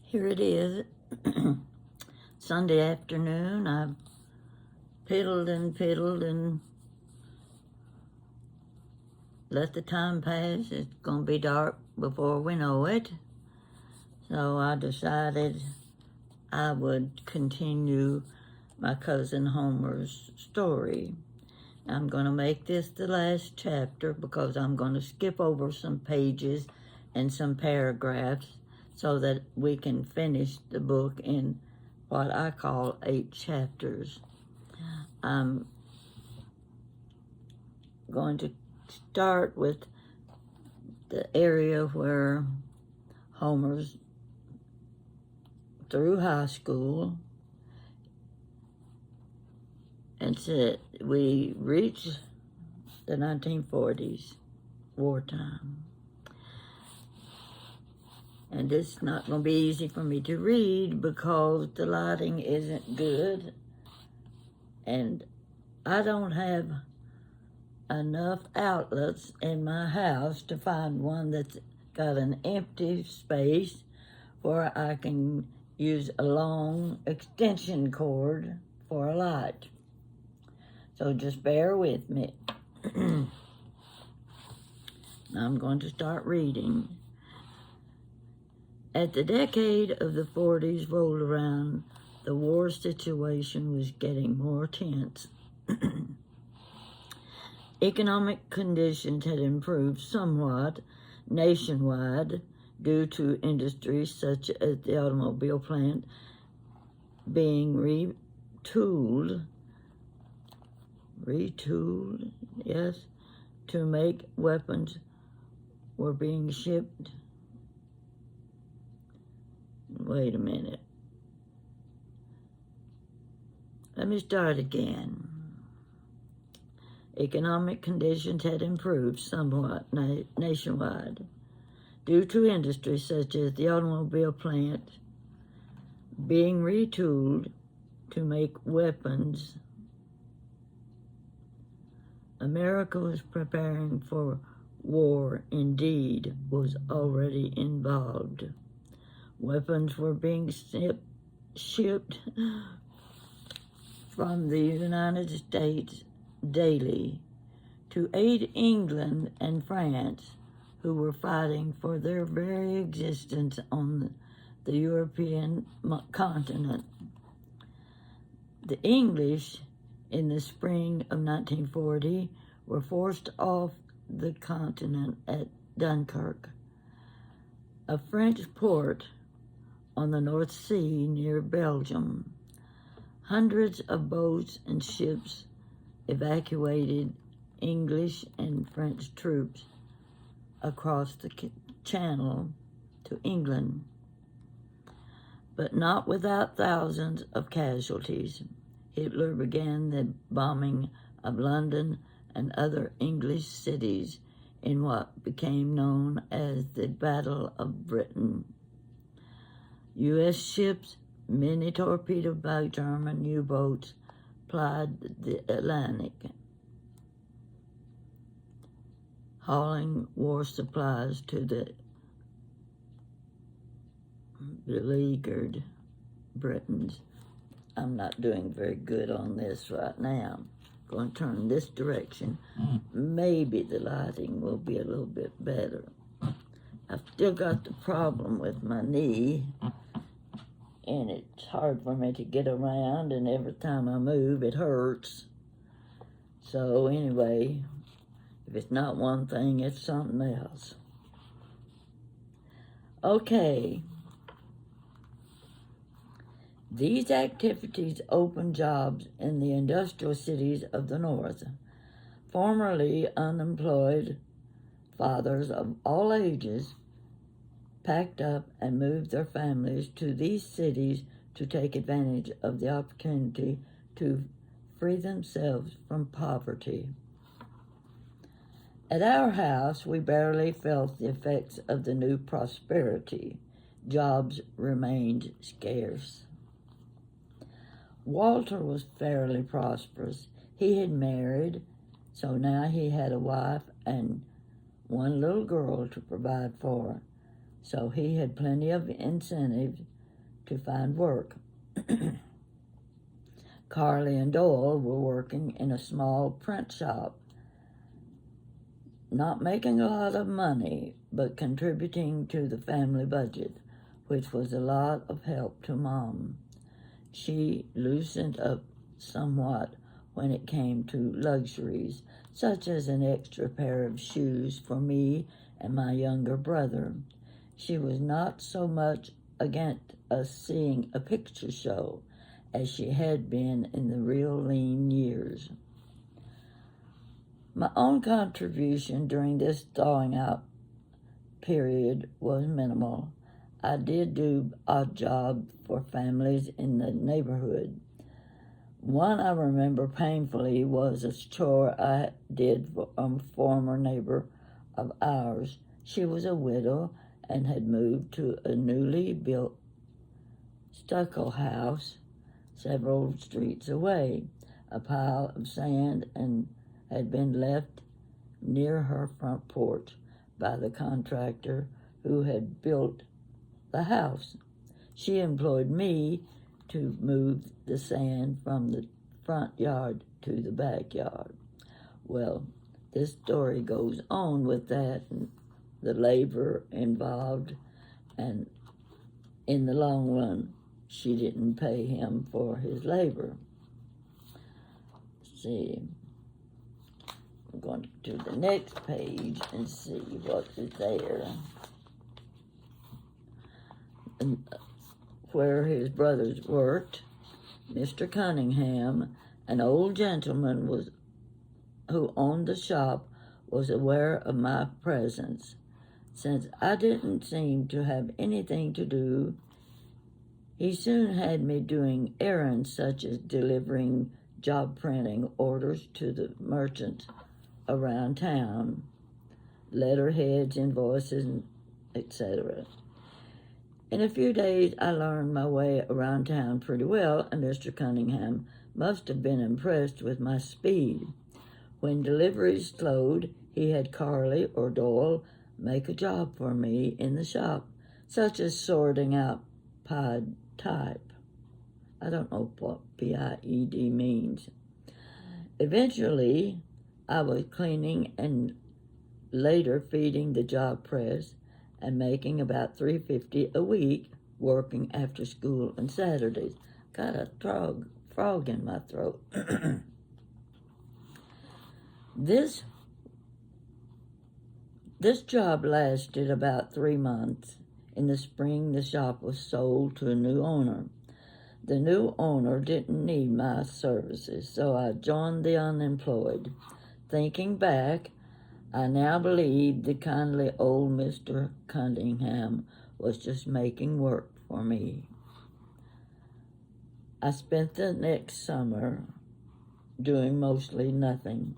Here it is, Sunday afternoon. I've piddled and let the time pass. It's going to be dark before we know it. So I decided I would continue my cousin Homer's story. I'm going to make this the last chapter because I'm going to skip over some pages and some paragraphs so that we can finish the book in what I call 8 chapters. I'm going to start with the area where Homer's through high school, and said we reached the 1940s, wartime. And it's not going to be easy for me to read because the lighting isn't good, and I don't have enough outlets in my house to find one that's got an empty space where I can use a long extension cord for a light. So just bear with me. I'm going to start reading. As the decade of the 40s rolled around, the war situation was getting more tense. Economic conditions had improved somewhat nationwide due to industries such as the automobile plant being retooled, yes, to make weapons were being shipped. Wait a minute. Let me start again. Economic conditions had improved somewhat nationwide due to industries such as the automobile plant being retooled to make weapons. America was preparing for war, indeed, was already involved. Weapons were being shipped from the United States daily to aid England and France, who were fighting for their very existence on the European continent. The English, in the spring of 1940, were forced off the continent at Dunkirk, a French port on the North Sea near Belgium. Hundreds of boats and ships evacuated English and French troops across the channel to England, but not without thousands of casualties. Hitler began the bombing of London and other English cities in what became known as the Battle of Britain. U.S. ships, many torpedoed by German U-boats, plied the Atlantic, hauling war supplies to the beleaguered Britons. I'm not doing very good on this right now. I'm going to turn this direction. Maybe the lighting will be a little bit better. I've still got the problem with my knee, and it's hard for me to get around, and every time I move, it hurts. So anyway, if it's not one thing, it's something else. Okay. These activities opened jobs in the industrial cities of the North. Formerly unemployed fathers of all ages packed up and moved their families to these cities to take advantage of the opportunity to free themselves from poverty. At our house, we barely felt the effects of the new prosperity. Jobs remained scarce. Walter was fairly prosperous. He had married, so now he had a wife and one little girl to provide for. So he had plenty of incentive to find work. Carly and Doyle were working in a small print shop, not making a lot of money, but contributing to the family budget, which was a lot of help to Mom. She loosened up somewhat when it came to luxuries, such as an extra pair of shoes for me and my younger brother. She was not so much against us seeing a picture show as she had been in the real lean years. My own contribution during this thawing out period was minimal. I did do odd jobs for families in the neighborhood. One I remember painfully was a chore I did for a former neighbor of ours. She was a widow and had moved to a newly built stucco house several streets away. A pile of sand and had been left near her front porch by the contractor who had built the house. She employed me to move the sand from the front yard to the backyard. Well, this story goes on with that, and the labor involved, and in the long run, she didn't pay him for his labor. Let's see. I'm going to the next page and see what is there. And where his brothers worked, Mr. Cunningham, an old gentleman who owned the shop, was aware of my presence. Since I didn't seem to have anything to do, he soon had me doing errands such as delivering job printing orders to the merchants around town, letterheads, invoices, etc. In a few days, I learned my way around town pretty well, and Mr. Cunningham must have been impressed with my speed. When deliveries slowed, he had Carly or Doyle make a job for me in the shop, such as sorting out pied type. I don't know what PIED means. Eventually, I was cleaning and later feeding the job press and making about $3.50 a week, working after school and Saturdays. Got a frog in my throat. This job lasted about 3 months. In the spring, the shop was sold to a new owner. The new owner didn't need my services, so I joined the unemployed. Thinking back, I now believe the kindly old Mr. Cunningham was just making work for me. I spent the next summer doing mostly nothing.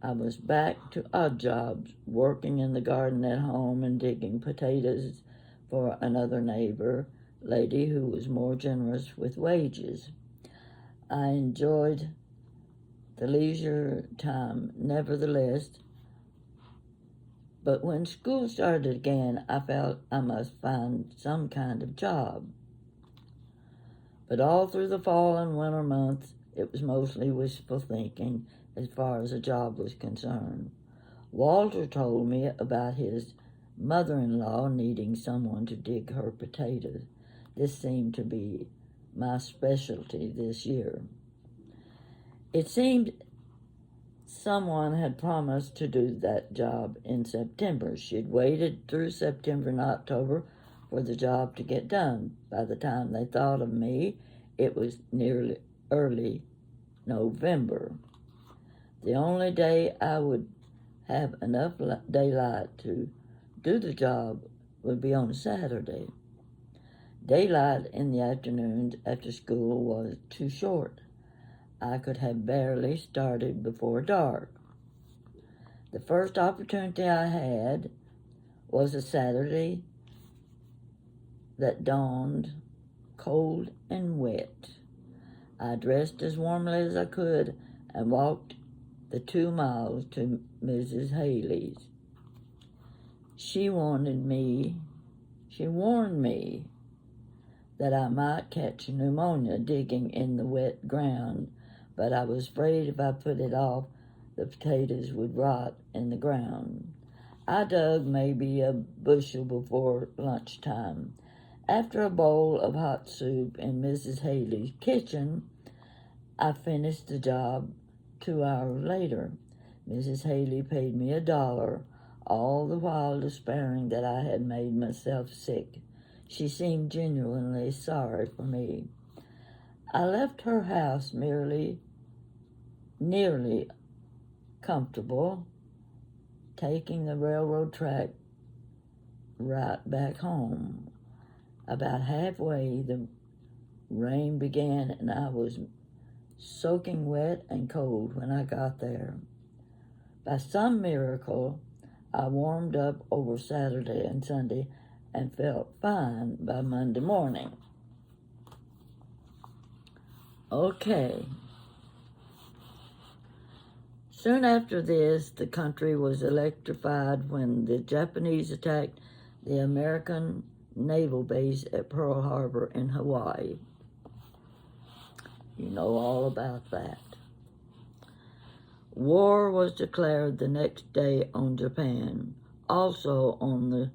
I was back to odd jobs, working in the garden at home and digging potatoes for another neighbor lady who was more generous with wages. I enjoyed the leisure time, nevertheless, but when school started again, I felt I must find some kind of job. But all through the fall and winter months, it was mostly wishful thinking as far as a job was concerned. Walter told me about his mother-in-law needing someone to dig her potatoes. This seemed to be my specialty this year. It seemed someone had promised to do that job in September. She'd waited through September and October for the job to get done. By the time they thought of me, it was nearly early November. The only day I would have enough daylight to do the job would be on Saturday. Daylight in the afternoons after school was too short. I could have barely started before dark. The first opportunity I had was a Saturday that dawned cold and wet. I dressed as warmly as I could and walked the 2 miles to Mrs. Haley's. She warned me that I might catch pneumonia digging in the wet ground, but I was afraid if I put it off, the potatoes would rot in the ground. I dug maybe a bushel before lunchtime. After a bowl of hot soup in Mrs. Haley's kitchen, I finished the job 2 hours later. Mrs. Haley paid me $1, all the while despairing that I had made myself sick. She seemed genuinely sorry for me. I left her house nearly comfortable, taking the railroad track right back home. About halfway, the rain began, and I was soaking wet and cold when I got there. By some miracle, I warmed up over Saturday and Sunday and felt fine by Monday morning. Okay. Soon after this, the country was electrified when the Japanese attacked the American naval base at Pearl Harbor in Hawaii. You know all about that. War was declared the next day on Japan, also on the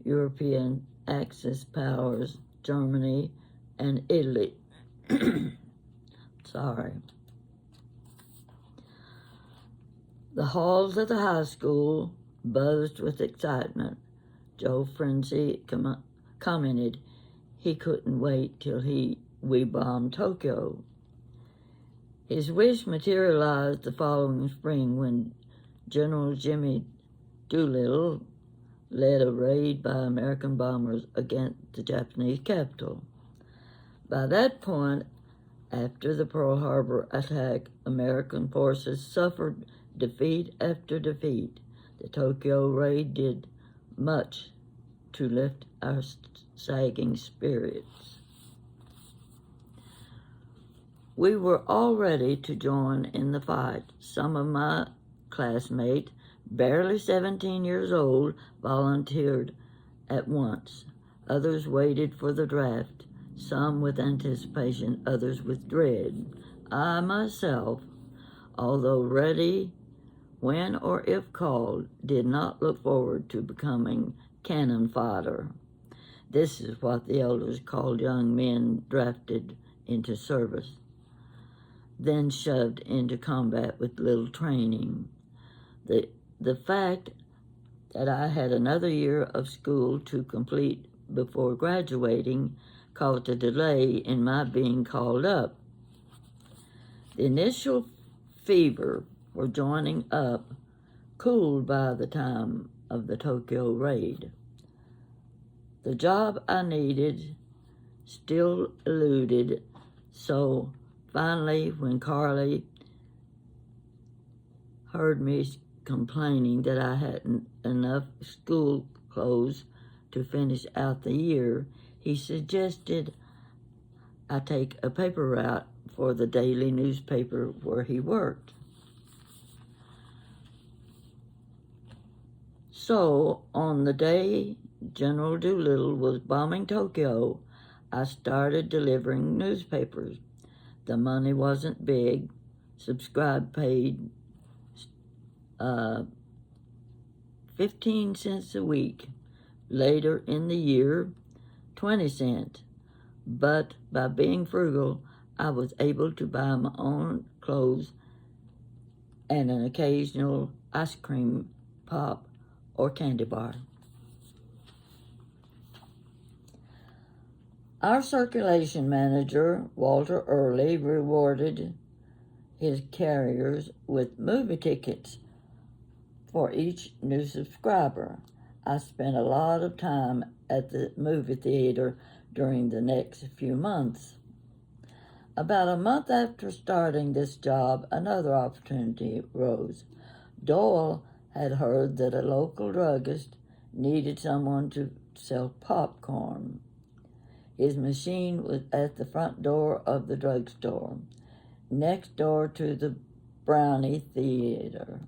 European Axis powers, Germany and Italy. Sorry. The halls of the high school buzzed with excitement. Joe Frenzy commented he couldn't wait till we bombed Tokyo. His wish materialized the following spring when General Jimmy Doolittle led a raid by American bombers against the Japanese capital. By that point, after the Pearl Harbor attack, American forces suffered defeat after defeat. The Tokyo raid did much to lift our sagging spirits. We were all ready to join in the fight. Some of my classmates, barely 17 years old, volunteered at once. Others waited for the draft, some with anticipation, others with dread. I myself, although ready when or if called, did not look forward to becoming cannon fodder. This is what the elders called young men drafted into service, then shoved into combat with little training. The fact that I had another year of school to complete before graduating caused a delay in my being called up. The initial fever for joining up cooled by the time of the Tokyo raid. The job I needed still eluded, so finally, when Carly heard me complaining that I hadn't enough school clothes to finish out the year, he suggested I take a paper route for the daily newspaper where he worked. So, on the day General Doolittle was bombing Tokyo, I started delivering newspapers. The money wasn't big. Subscribe paid 15 cents a week. Later in the year, 20 cents. But by being frugal, I was able to buy my own clothes and an occasional ice cream pop or candy bar. Our circulation manager, Walter Early, rewarded his carriers with movie tickets for each new subscriber. I spent a lot of time at the movie theater during the next few months. About a month after starting this job, another opportunity arose. Doyle had heard that a local druggist needed someone to sell popcorn. His machine was at the front door of the drugstore, next door to the Brownie Theater,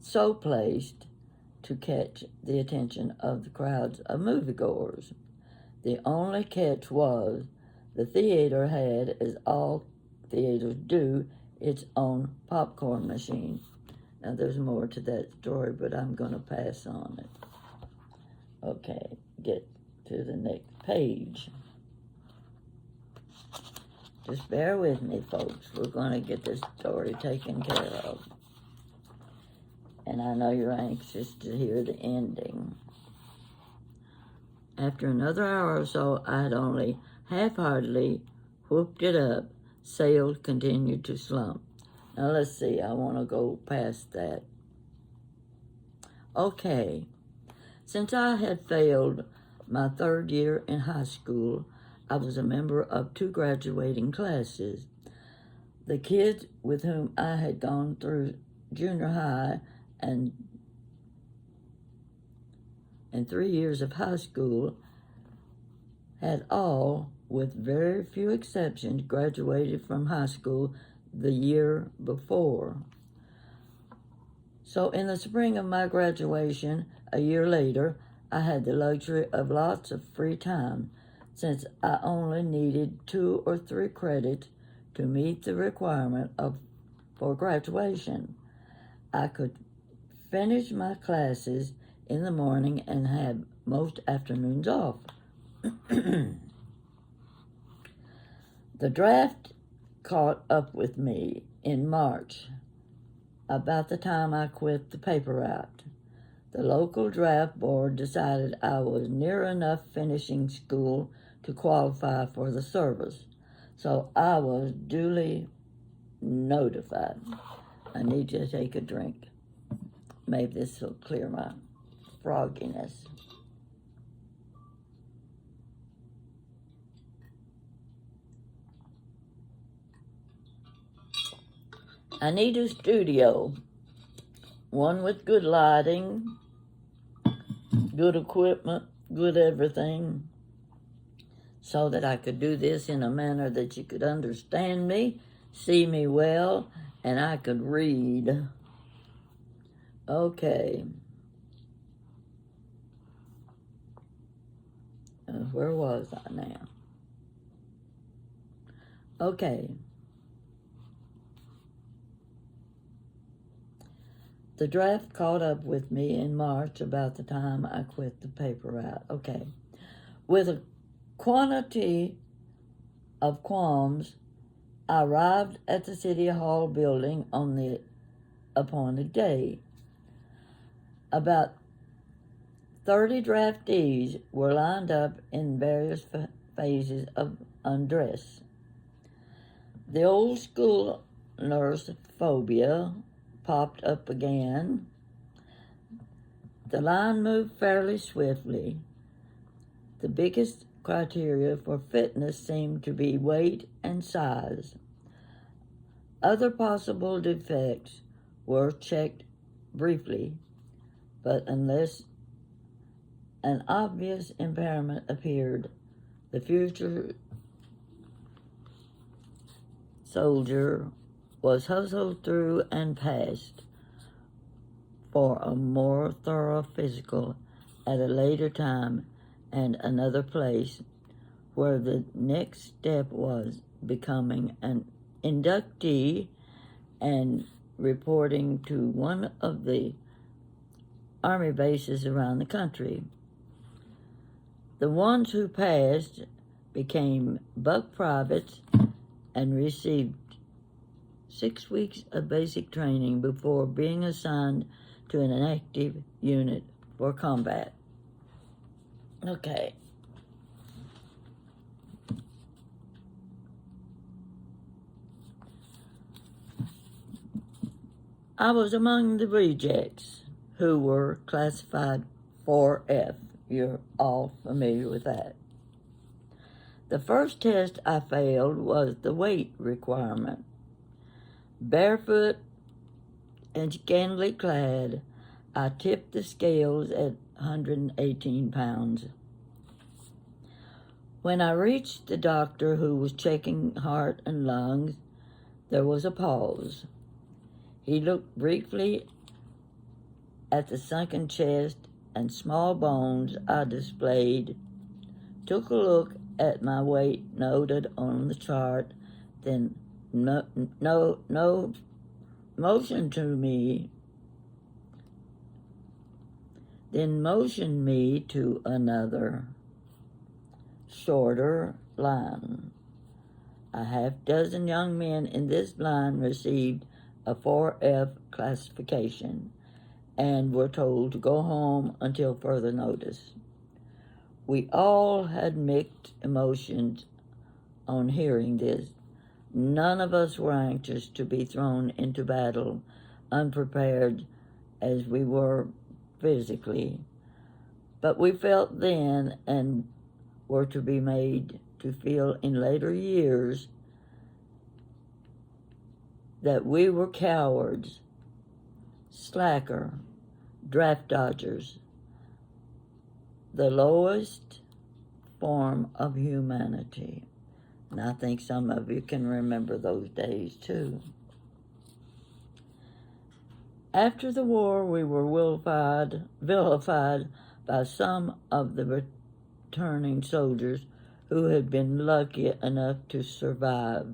so placed to catch the attention of the crowds of moviegoers. The only catch was the theater had, as all theaters do, its own popcorn machine. Now, there's more to that story, but I'm going to pass on it. Okay, get to the next page. Just bear with me, folks. We're going to get this story taken care of. And I know you're anxious to hear the ending. After another hour or so, I had only half-heartedly whooped it up. Sales continued to slump. Now, let's see. I want to go past that. Okay. Since I had failed my third year in high school, I was a member of 2 graduating classes. The kids with whom I had gone through junior high and 3 years of high school had all, with very few exceptions, graduated from high school the year before. So in the spring of my graduation, a year later, I had the luxury of lots of free time, since I only needed 2 or 3 credits to meet the requirement for graduation. I could finish my classes in the morning and have most afternoons off. The draft caught up with me in March, about the time I quit the paper route. The local draft board decided I was near enough finishing school to qualify for the service, so I was duly notified. I need to take a drink. Maybe this will clear my frogginess. I need a studio, one with good lighting, good equipment, good everything, so that I could do this in a manner that you could understand me, see me well, and I could read. Okay. Where was I now? Okay. The draft caught up with me in March, about the time I quit the paper route. Okay. With a quantity of qualms, I arrived at the City Hall building on the appointed day. About 30 draftees were lined up in various phases of undress. The old school nurse phobia popped up again. The line moved fairly swiftly. The biggest criteria for fitness seemed to be weight and size. Other possible defects were checked briefly, but unless an obvious impairment appeared, the future soldier was hustled through and passed for a more thorough physical at a later time and another place, where the next step was becoming an inductee and reporting to one of the Army bases around the country. The ones who passed became buck privates and received 6 weeks of basic training before being assigned to an active unit for combat. Okay. I was among the rejects who were classified 4F. You're all familiar with that. The first test I failed was the weight requirement. Barefoot and scantily clad, I tipped the scales at 118 pounds. When I reached the doctor who was checking heart and lungs, there was a pause. He looked briefly at the sunken chest and small bones I displayed, took a look at my weight noted on the chart, then motioned me to another, shorter line. A half-dozen young men in this line received a 4F classification and were told to go home until further notice. We all had mixed emotions on hearing this. None of us were anxious to be thrown into battle, unprepared as we were physically. But we felt then, and were to be made to feel in later years, that we were cowards, slacker, draft dodgers, the lowest form of humanity. And I think some of you can remember those days too. After the war, we were vilified by some of the returning soldiers who had been lucky enough to survive.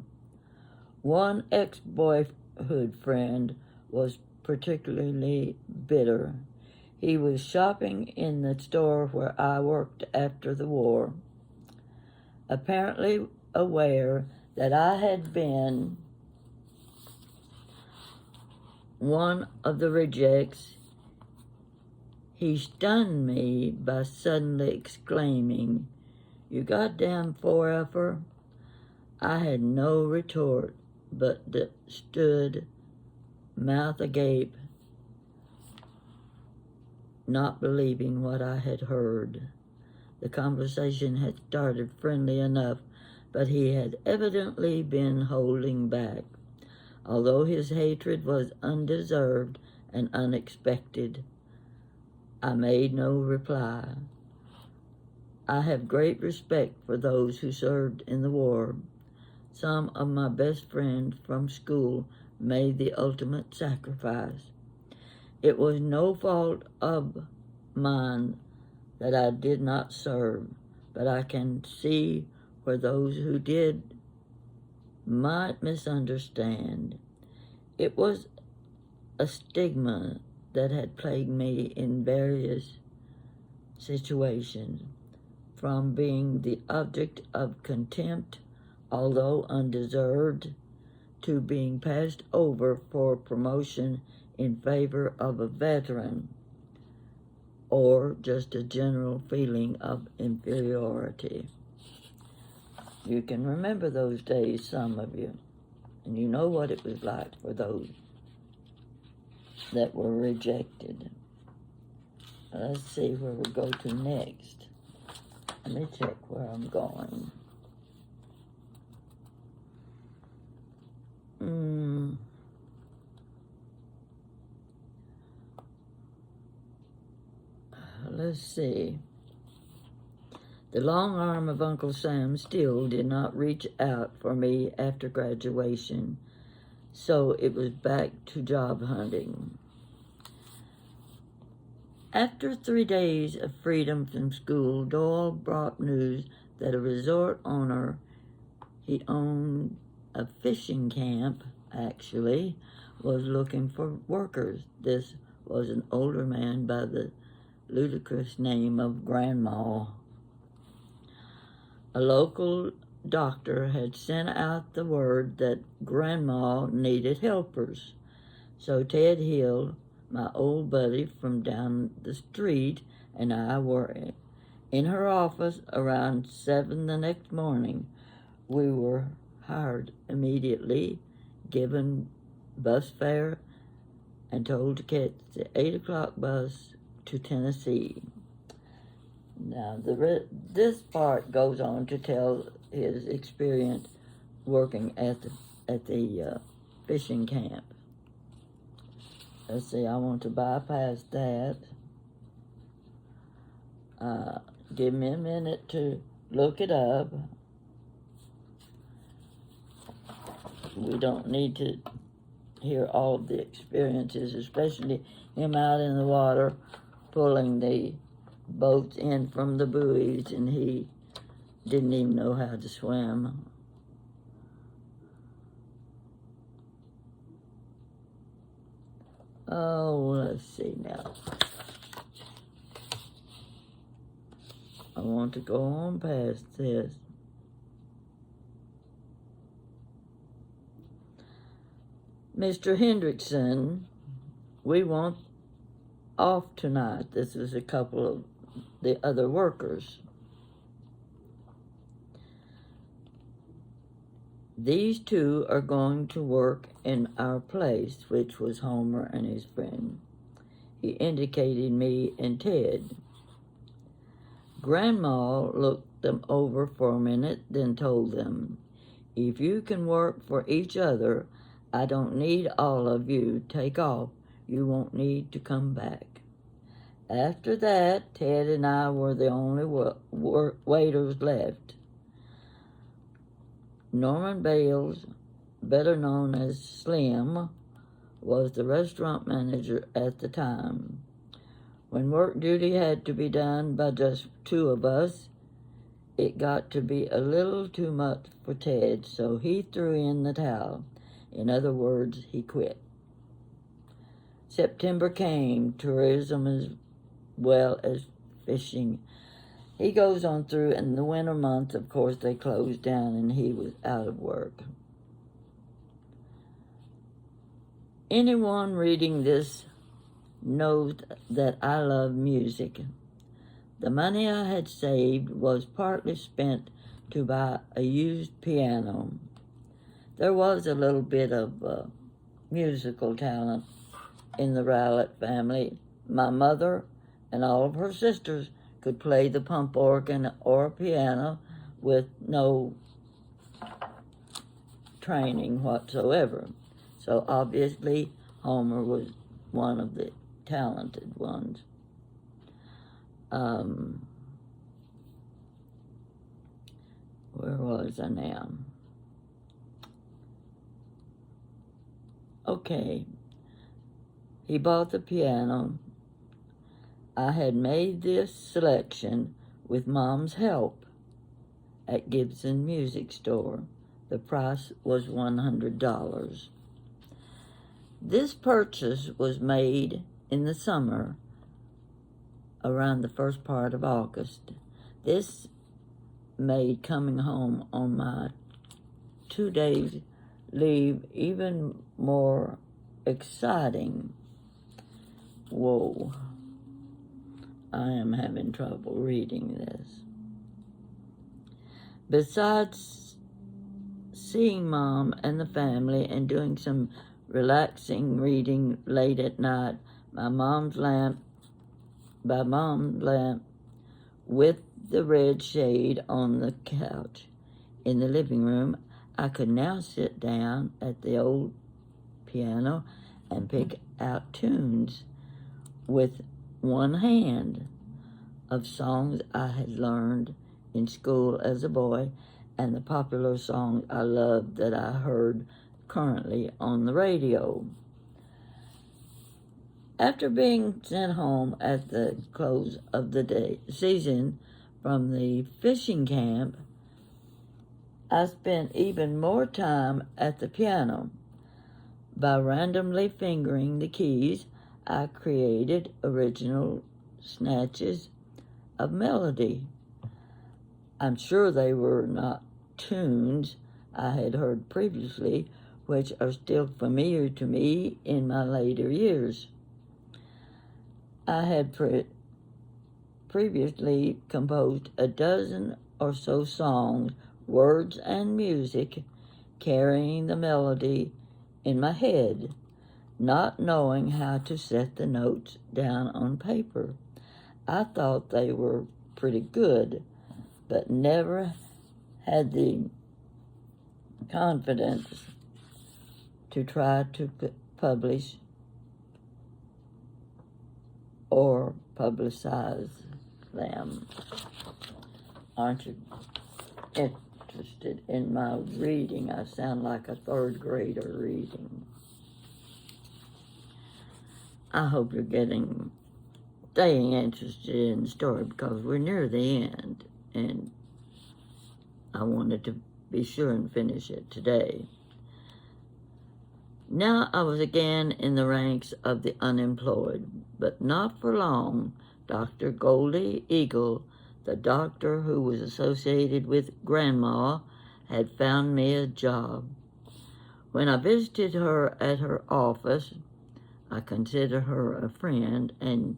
One ex-boyhood friend was particularly bitter. He was shopping in the store where I worked after the war, apparently aware that I had been one of the rejects. He stunned me by suddenly exclaiming, "You goddamn 4F'er." I had no retort, but stood, mouth agape, not believing what I had heard. The conversation had started friendly enough, but he had evidently been holding back. Although his hatred was undeserved and unexpected, I made no reply. I have great respect for those who served in the war. Some of my best friends from school made the ultimate sacrifice. It was no fault of mine that I did not serve, but I can see where those who did might misunderstand. It was a stigma that had plagued me in various situations, from being the object of contempt, although undeserved, to being passed over for promotion in favor of a veteran, or just a general feeling of inferiority. You can remember those days, some of you, and you know what it was like for those that were rejected. Let's see where we go to next. Let me check where I'm going. Let's see. The long arm of Uncle Sam still did not reach out for me after graduation, so it was back to job hunting. After 3 days of freedom from school, Doyle brought news that a resort owner, he owned a fishing camp, actually, was looking for workers. This was an older man by the ludicrous name of Grandma. A local doctor had sent out the word that Grandma needed helpers. So Ted Hill, my old buddy from down the street, and I were in her office around 7 the next morning. We were hired immediately, given bus fare, and told to catch the 8 o'clock bus to Tennessee. Now, this part goes on to tell his experience working at the fishing camp. Let's see, I want to bypass that. Give me a minute to look it up. We don't need to hear all of the experiences, especially him out in the water, pulling the boats in from the buoys, and he didn't even know how to swim. Oh, let's see now. I want to go on past this. Mr. Hendrickson, we want off tonight. This is a couple of the other workers. These two are going to work in our place, which was Homer and his friend. He indicated me and Ted. Grandma looked them over for a minute, then told them, "If you can work for each other, I don't need all of you. Take off. You won't need to come back." After that, Ted and I were the only waiters left. Norman Bales, better known as Slim, was the restaurant manager at the time. When work duty had to be done by just two of us, it got to be a little too much for Ted, so he threw in the towel. In other words, he quit. September came, tourism as well as fishing. He goes on through, in the winter months, of course, they closed down and he was out of work. Anyone reading this knows that I love music. The money I had saved was partly spent to buy a used piano. There was a little bit of musical talent in the Rowlett family. My mother and all of her sisters could play the pump organ or piano with no training whatsoever. So obviously Homer was one of the talented ones. Where was I now? Okay. He bought the piano. I had made this selection with Mom's help at Gibson Music Store. The price was $100. This purchase was made in the summer, around the first part of August. This made coming home on my 2 days leave even more exciting. Whoa. I am having trouble reading this. Besides seeing Mom and the family and doing some relaxing reading late at night by Mom's lamp with the red shade on the couch in the living room, I could now sit down at the old piano and pick out tunes with one hand of songs I had learned in school as a boy and the popular songs I loved that I heard currently on the radio. After being sent home at the close of the season from the fishing camp, I spent even more time at the piano. By randomly fingering the keys, I created original snatches of melody. I'm sure they were not tunes I had heard previously, which are still familiar to me in my later years. I had previously composed a dozen or so songs, words and music, carrying the melody in my head, not knowing how to set the notes down on paper. I thought they were pretty good, but never had the confidence to try to publish or publicize them. Aren't you interested in my reading? I sound like a third grader reading. I hope you're staying interested in the story because we're near the end, and I wanted to be sure and finish it today. Now I was again in the ranks of the unemployed, but not for long. Dr. Goldie Eagle, the doctor who was associated with Grandma, had found me a job. When I visited her at her office, I consider her a friend, and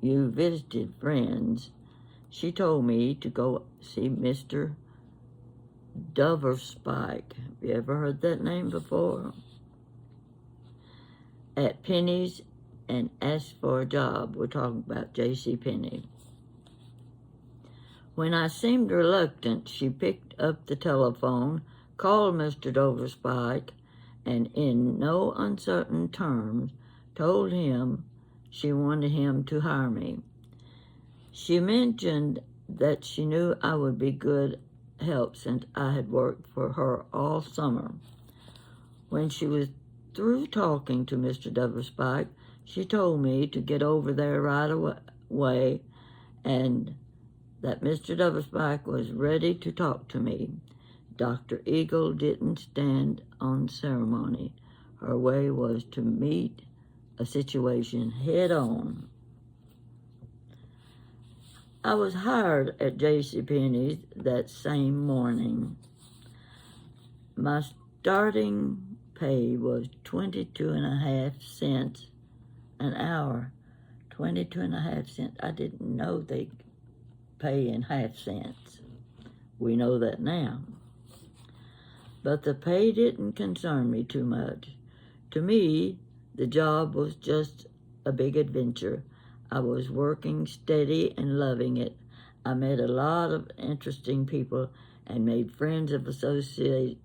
you visited friends, she told me to go see Mr. Doverspike. Have you ever heard that name before? At Penney's, and asked for a job. We're talking about J.C. Penney. When I seemed reluctant, she picked up the telephone, called Mr. Doverspike, and in no uncertain terms told him she wanted him to hire me. She mentioned that she knew I would be good help since I had worked for her all summer. When she was through talking to Mr. Doverspike, she told me to get over there right away and that Mr. Doverspike was ready to talk to me. Dr. Eagle didn't stand on ceremony. Her way was to meet a situation head on. I was hired at JCPenney's that same morning. My starting pay was 22.5 cents an hour. 22.5 cents. I didn't know they pay in half cents. We know that now. But the pay didn't concern me too much. To me, the job was just a big adventure. I was working steady and loving it. I met a lot of interesting people and made friends of associates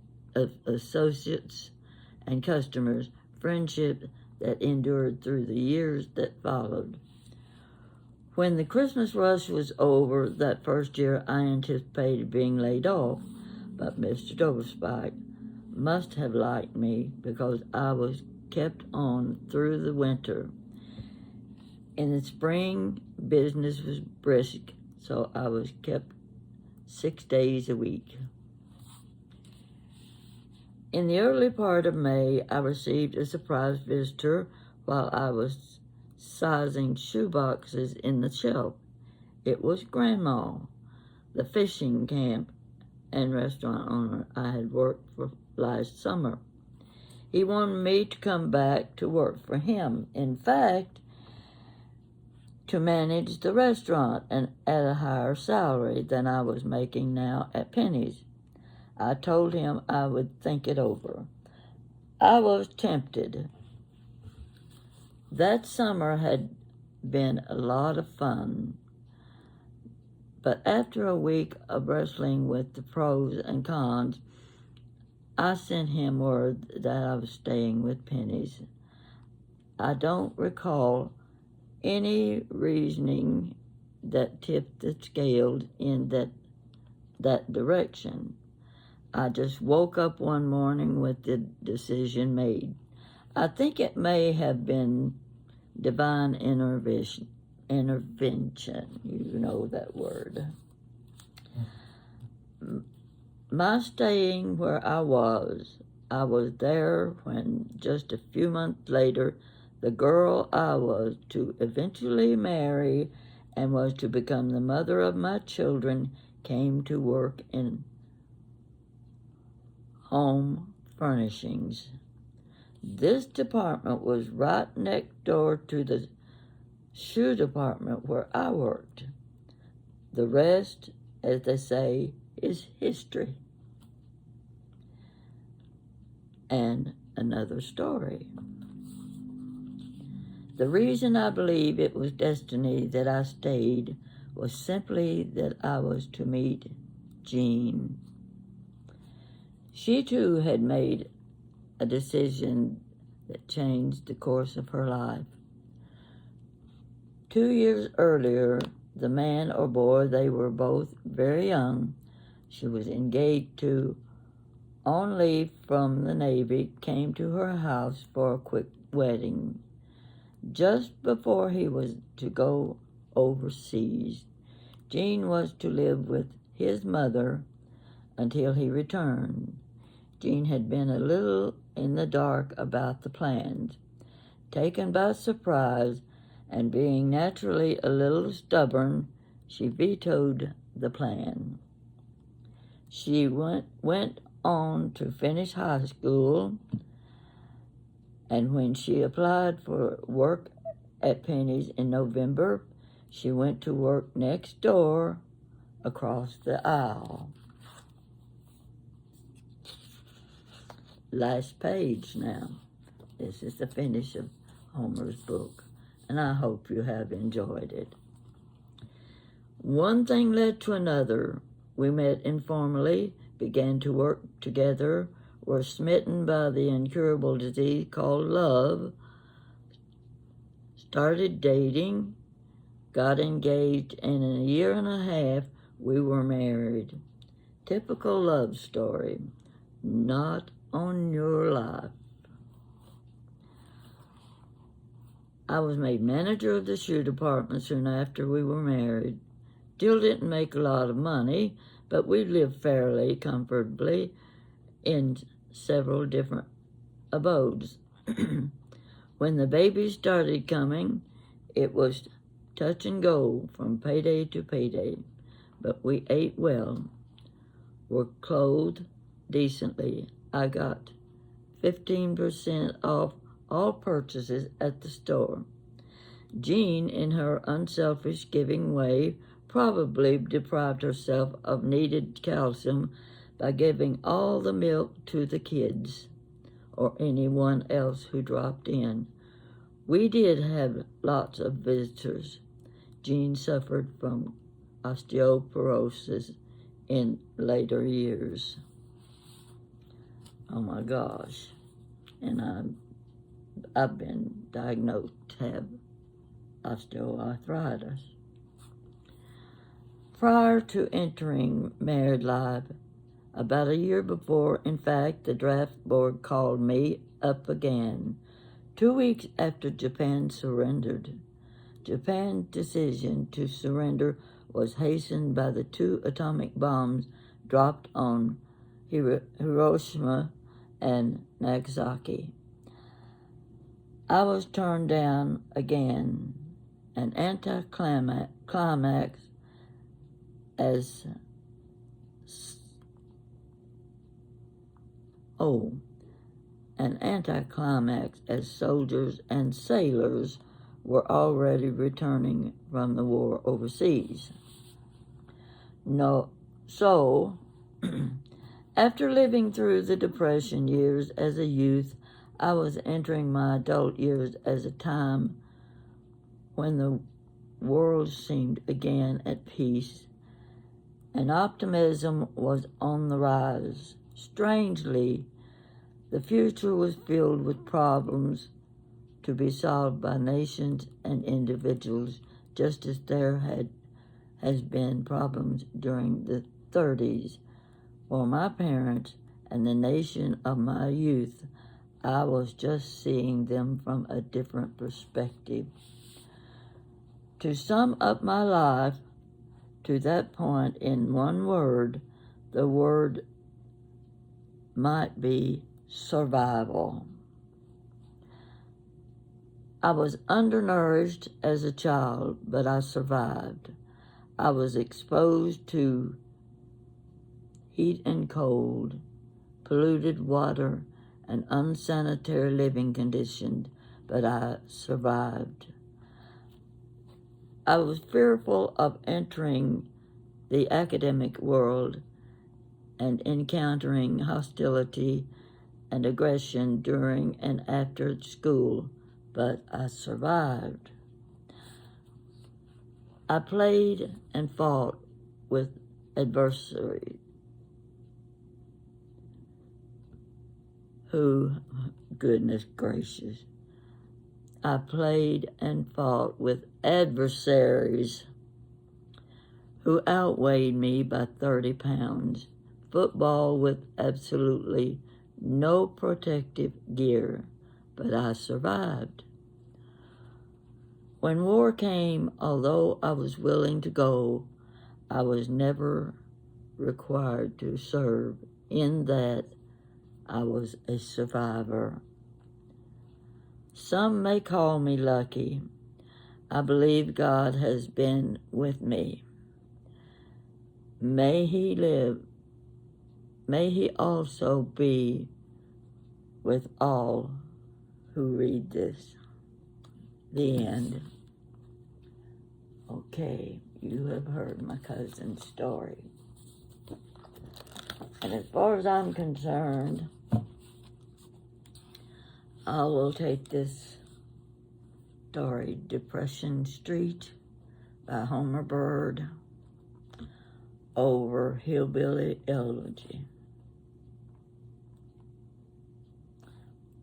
and customers, friendship that endured through the years that followed. When the Christmas rush was over that first year, I anticipated being laid off, but Mr. Doverspike must have liked me because I was kept on through the winter. In the spring, business was brisk, so I was kept 6 days a week. In the early part of May, I received a surprise visitor while I was sizing shoeboxes in the shelf. It was Grandma, the fishing camp and restaurant owner I had worked for last summer. He wanted me to come back to work for him. In fact, to manage the restaurant and at a higher salary than I was making now at Penney's. I told him I would think it over. I was tempted. That summer had been a lot of fun, but after a week of wrestling with the pros and cons, I sent him word that I was staying with Penney's. I don't recall any reasoning that tipped the scales in that direction. I just woke up one morning with the decision made. I think it may have been divine intervention. You know that word. My staying where I was there when just a few months later, the girl I was to eventually marry and was to become the mother of my children came to work in home furnishings. This department was right next door to the shoe department where I worked. The rest, as they say, is history. And another story. The reason I believe it was destiny that I stayed was simply that I was to meet Jean. She too had made a decision that changed the course of her life. 2 years earlier, the man or boy, they were both very young, she was engaged to, on leave from the Navy, came to her house for a quick wedding. Just before he was to go overseas, Gene was to live with his mother until he returned. Gene had been a little in the dark about the plans. Taken by surprise, and being naturally a little stubborn, she vetoed the plan. She went on to finish high school, and when she applied for work at Penney's in November, she went to work next door across the aisle. Last page now. This is the finish of Homer's book, and I hope you have enjoyed it. One thing led to another. We met informally, began to work together, were smitten by the incurable disease called love, started dating, got engaged, and in a year and a half we were married. Typical love story, not on your life. I was made manager of the shoe department soon after we were married. Still didn't make a lot of money, but we lived fairly comfortably in several different abodes. When the babies started coming, it was touch and go from payday to payday, but we ate well, were clothed decently. I got 15% off all purchases at the store. Jean, in her unselfish giving way, probably deprived herself of needed calcium by giving all the milk to the kids or anyone else who dropped in. We did have lots of visitors. Jean suffered from osteoporosis in later years. Oh my gosh. And I've been diagnosed to have osteoarthritis. Prior to entering married life, about a year before, in fact, the draft board called me up again. 2 weeks after Japan surrendered. Japan's decision to surrender was hastened by the 2 atomic bombs dropped on Hiroshima and Nagasaki. I was turned down again, an anticlimax as soldiers and sailors were already returning from the war overseas. So, after living through the Depression years as a youth, I was entering my adult years as a time when the world seemed again at peace and optimism was on the rise. Strangely, the future was filled with problems to be solved by nations and individuals, just as there has been problems during the 30s. For my parents and the nation of my youth, I was just seeing them from a different perspective. To sum up my life to that point in one word, the word might be survival. I was undernourished as a child, but I survived. I was exposed to heat and cold, polluted water, and unsanitary living conditions, but I survived. I was fearful of entering the academic world and encountering hostility and aggression during and after school, but I survived. I played and fought with adversity, goodness gracious, I played and fought with adversaries who outweighed me by 30 pounds. Football with absolutely no protective gear, but I survived. When war came, although I was willing to go, I was never required to serve, in that I was a survivor. Some may call me lucky. I believe God has been with me. May He live. May He also be with all who read this. The end. Okay, you have heard my cousin's story. And as far as I'm concerned, I will take this story, Depression Street by Homer Bird, over Hillbilly Elegy.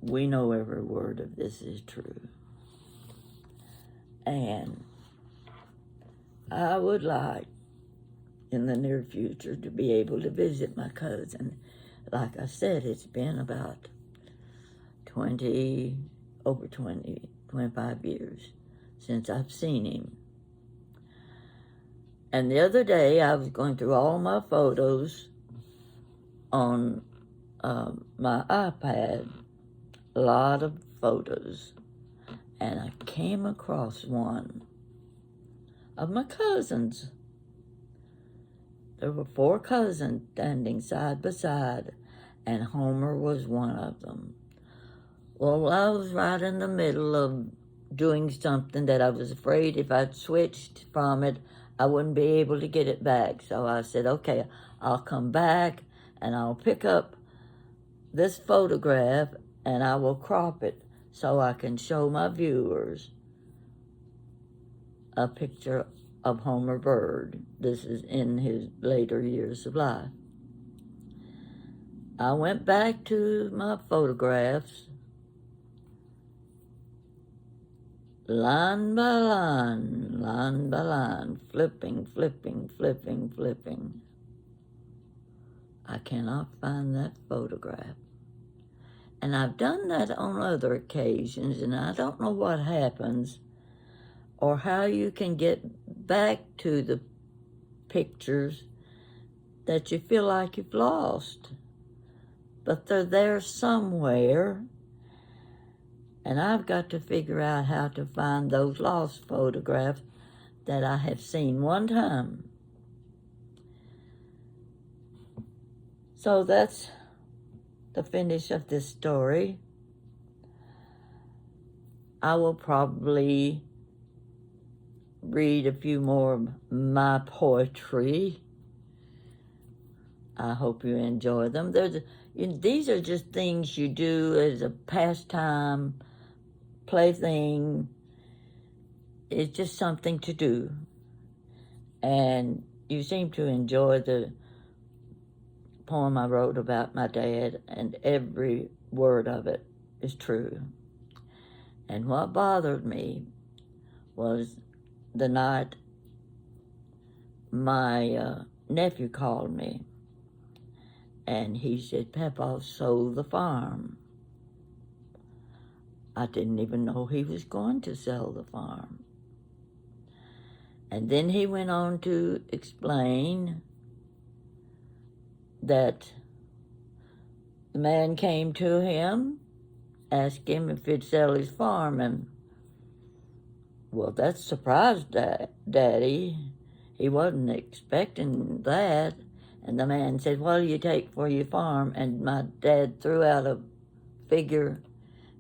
We know every word of this is true. And I would like, in the near future, to be able to visit my cousin. Like I said, it's been about 25 years since I've seen him. And the other day, I was going through all my photos on my iPad, a lot of photos, and I came across one of my cousins. There were 4 cousins standing side by side, and Homer was one of them. Well, I was right in the middle of doing something that I was afraid if I switched from it, I wouldn't be able to get it back. So I said, okay, I'll come back and I'll pick up this photograph and I will crop it so I can show my viewers a picture of Homer Bird. This is in his later years of life. I went back to my photographs, line by line, flipping. I cannot find that photograph. And I've done that on other occasions, and I don't know what happens or how you can get back to the pictures that you feel like you've lost. But they're there somewhere, and I've got to figure out how to find those lost photographs that I have seen one time. So that's the finish of this story. I will probably read a few more of my poetry. I hope you enjoy them. These are just things you do as a pastime, plaything. It's just something to do. And you seem to enjoy the poem I wrote about my dad, and every word of it is true. And what bothered me was the night my nephew called me, and he said, Papa sold the farm. I didn't even know he was going to sell the farm. And then he went on to explain that the man came to him, asked him if he'd sell his farm, and, well, that surprised Daddy. He wasn't expecting that. And the man said, what do you take for your farm? And my dad threw out a figure,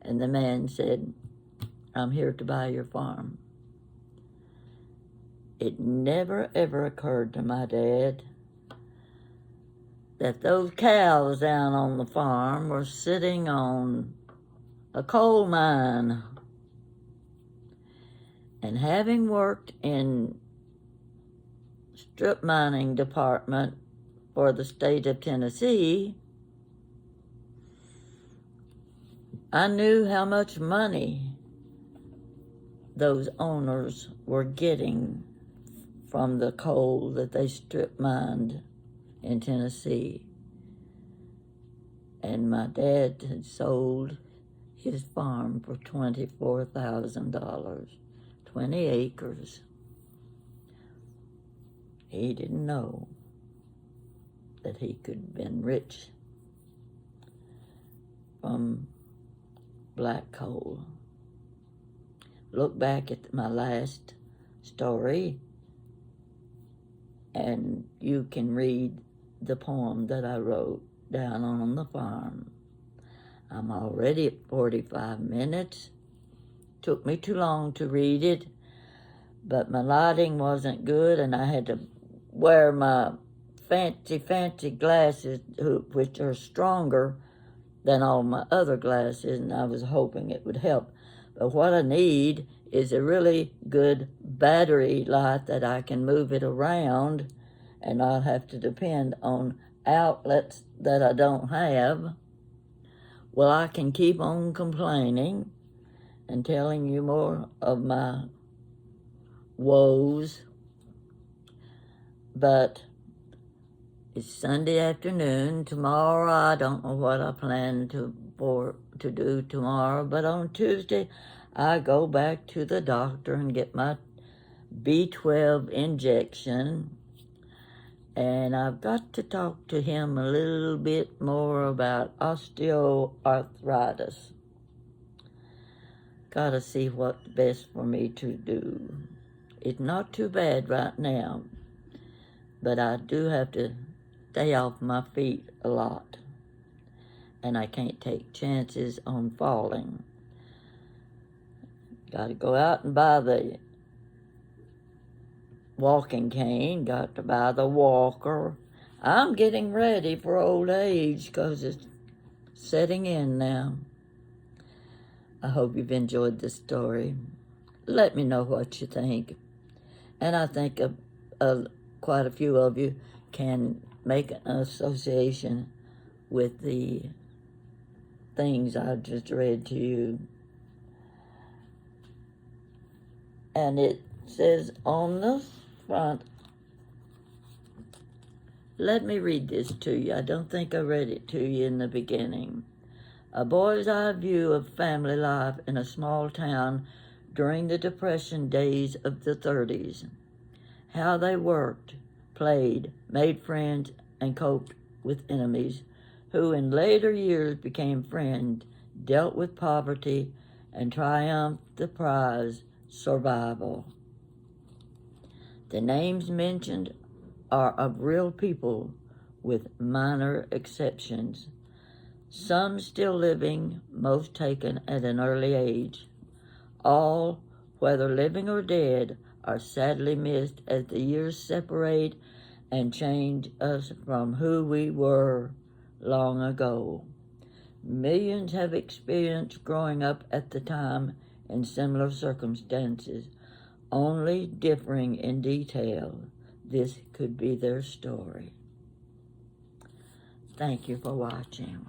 and the man said, I'm here to buy your farm. It never, ever occurred to my dad that those cows down on the farm were sitting on a coal mine. And having worked in strip mining department for the state of Tennessee, I knew how much money those owners were getting from the coal that they strip mined in Tennessee. And my dad had sold his farm for $24,000, 20 acres. He didn't know that he could have been rich from black coal. Look back at my last story and you can read the poem that I wrote down on the farm. I'm already at 45 minutes. Took me too long to read it, but my lighting wasn't good and I had to wear my fancy glasses, which are stronger than all my other glasses, and I was hoping it would help. But what I need is a really good battery light that I can move it around and not have to depend on outlets that I don't have. Well, I can keep on complaining and telling you more of my woes, but it's Sunday afternoon. Tomorrow, I don't know what I plan to do tomorrow, but on Tuesday, I go back to the doctor and get my B12 injection, and I've got to talk to him a little bit more about osteoarthritis. Gotta see what's best for me to do. It's not too bad right now, but I do have to stay off my feet a lot, and I can't take chances on falling. Got to go out and buy the walking cane, got to buy the walker. I'm getting ready for old age because it's setting in now. I hope you've enjoyed this story. Let me know what you think. And I think quite a few of you can make an association with the things I just read to you. And it says on the front, let me read this to you. I don't think I read it to you in the beginning. A boy's eye view of family life in a small town during the Depression days of the 30s. How they worked, played, made friends, and coped with enemies, who in later years became friends, dealt with poverty, and triumphed the prize, survival. The names mentioned are of real people with minor exceptions. Some still living, most taken at an early age. All, whether living or dead, are sadly missed as the years separate and change us from who we were long ago. Millions have experienced growing up at the time in similar circumstances, only differing in detail. This could be their story. Thank you for watching.